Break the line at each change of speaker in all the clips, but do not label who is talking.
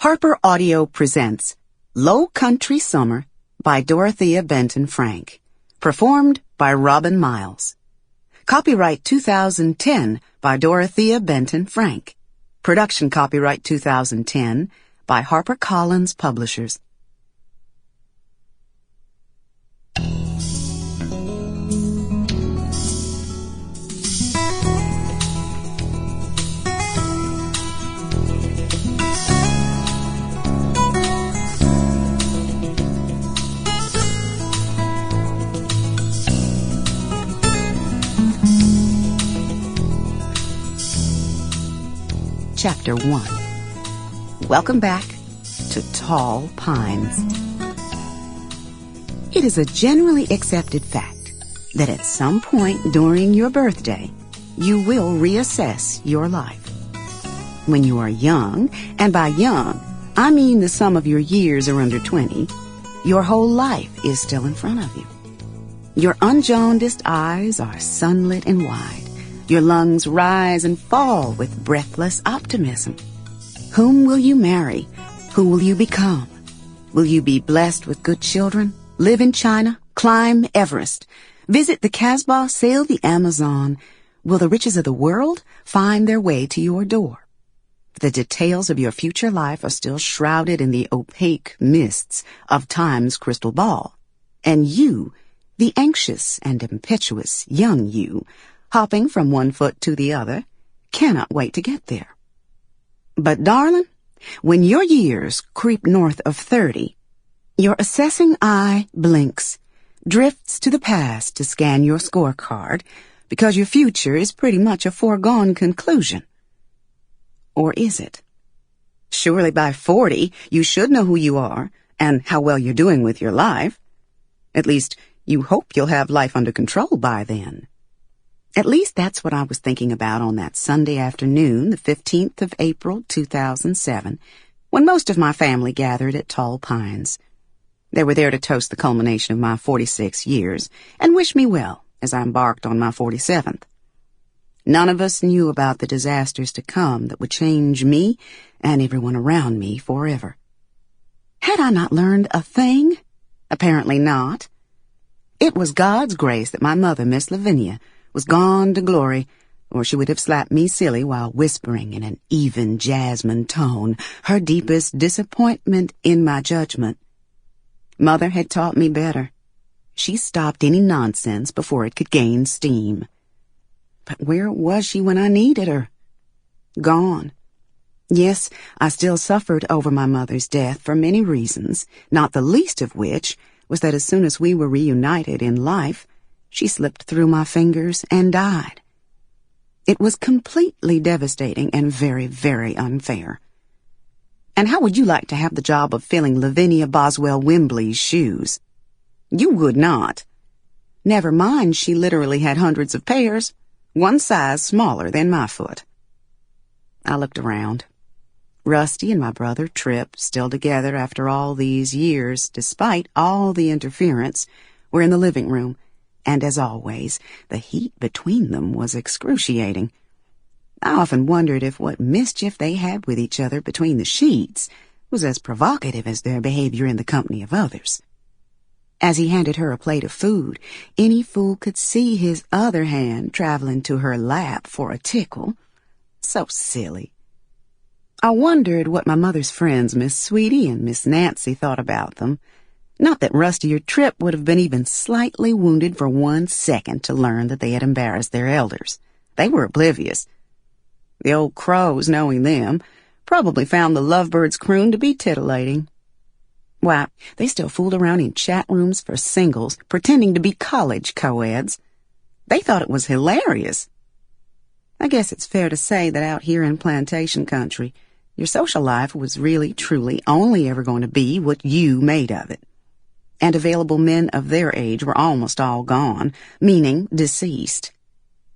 Harper Audio presents Lowcountry Summer by Dorothea Benton Frank, performed by Robin Miles. Copyright 2010 by Dorothea Benton Frank. Production copyright 2010 by HarperCollins Publishers. Chapter 1. Welcome back to Tall Pines. It is a generally accepted fact that at some point during your birthday, you will reassess your life. When you are young, and by young, I mean the sum of your years are under 20, your whole life is still in front of you. Your unjaundiced eyes are sunlit and wide. Your lungs rise and fall with breathless optimism. Whom will you marry? Who will you become? Will you be blessed with good children? Live in China? Climb Everest? Visit the Casbah? Sail the Amazon? Will the riches of the world find their way to your door? The details of your future life are still shrouded in the opaque mists of time's crystal ball. And you, the anxious and impetuous young you, hopping from one foot to the other, cannot wait to get there. But darling, when your years creep north of 30, your assessing eye blinks, drifts to the past to scan your scorecard, because your future is pretty much a foregone conclusion. Or is it? Surely by 40, you should know who you are and how well you're doing with your life. At least, you hope you'll have life under control by then. At least that's what I was thinking about on that Sunday afternoon, the 15th of April, 2007, when most of my family gathered at Tall Pines. They were there to toast the culmination of my 46 years and wish me well as I embarked on my 47th. None of us knew about the disasters to come that would change me and everyone around me forever. Had I not learned a thing? Apparently not. It was God's grace that my mother, Miss Lavinia, was gone to glory, or she would have slapped me silly while whispering in an even jasmine tone her deepest disappointment in my judgment. Mother had taught me better. She stopped any nonsense before it could gain steam. But where was she when I needed her? Gone. Yes, I still suffered over my mother's death for many reasons, not the least of which was that as soon as we were reunited in life, she slipped through my fingers and died. It was completely devastating and very, very unfair. And how would you like to have the job of filling Lavinia Boswell Wembley's shoes? You would not. Never mind, she literally had hundreds of pairs, one size smaller than my foot. I looked around. Rusty and my brother Trip, still together after all these years, despite all the interference, were in the living room. And as always, the heat between them was excruciating. I often wondered if what mischief they had with each other between the sheets was as provocative as their behavior in the company of others. As he handed her a plate of food, any fool could see his other hand traveling to her lap for a tickle. So silly. I wondered what my mother's friends, Miss Sweetie and Miss Nancy, thought about them. Not that Rusty or Trip would have been even slightly wounded for 1 second to learn that they had embarrassed their elders. They were oblivious. The old crows, knowing them, probably found the lovebirds' croon to be titillating. Why, they still fooled around in chat rooms for singles, pretending to be college co-eds. They thought it was hilarious. I guess it's fair to say that out here in Plantation country, your social life was really, truly only ever going to be what you made of it. And available men of their age were almost all gone, meaning deceased.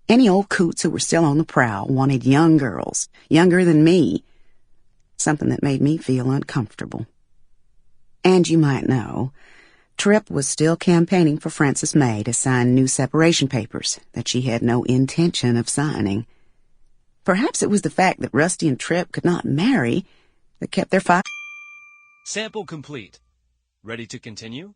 Any old coots who were still on the prowl wanted young girls, younger than me, something that made me feel uncomfortable. And you might know, Trip was still campaigning for Frances May to sign new separation papers that she had no intention of signing. Perhaps it was the fact that Rusty and Trip could not marry that kept their
Sample complete. Ready to continue?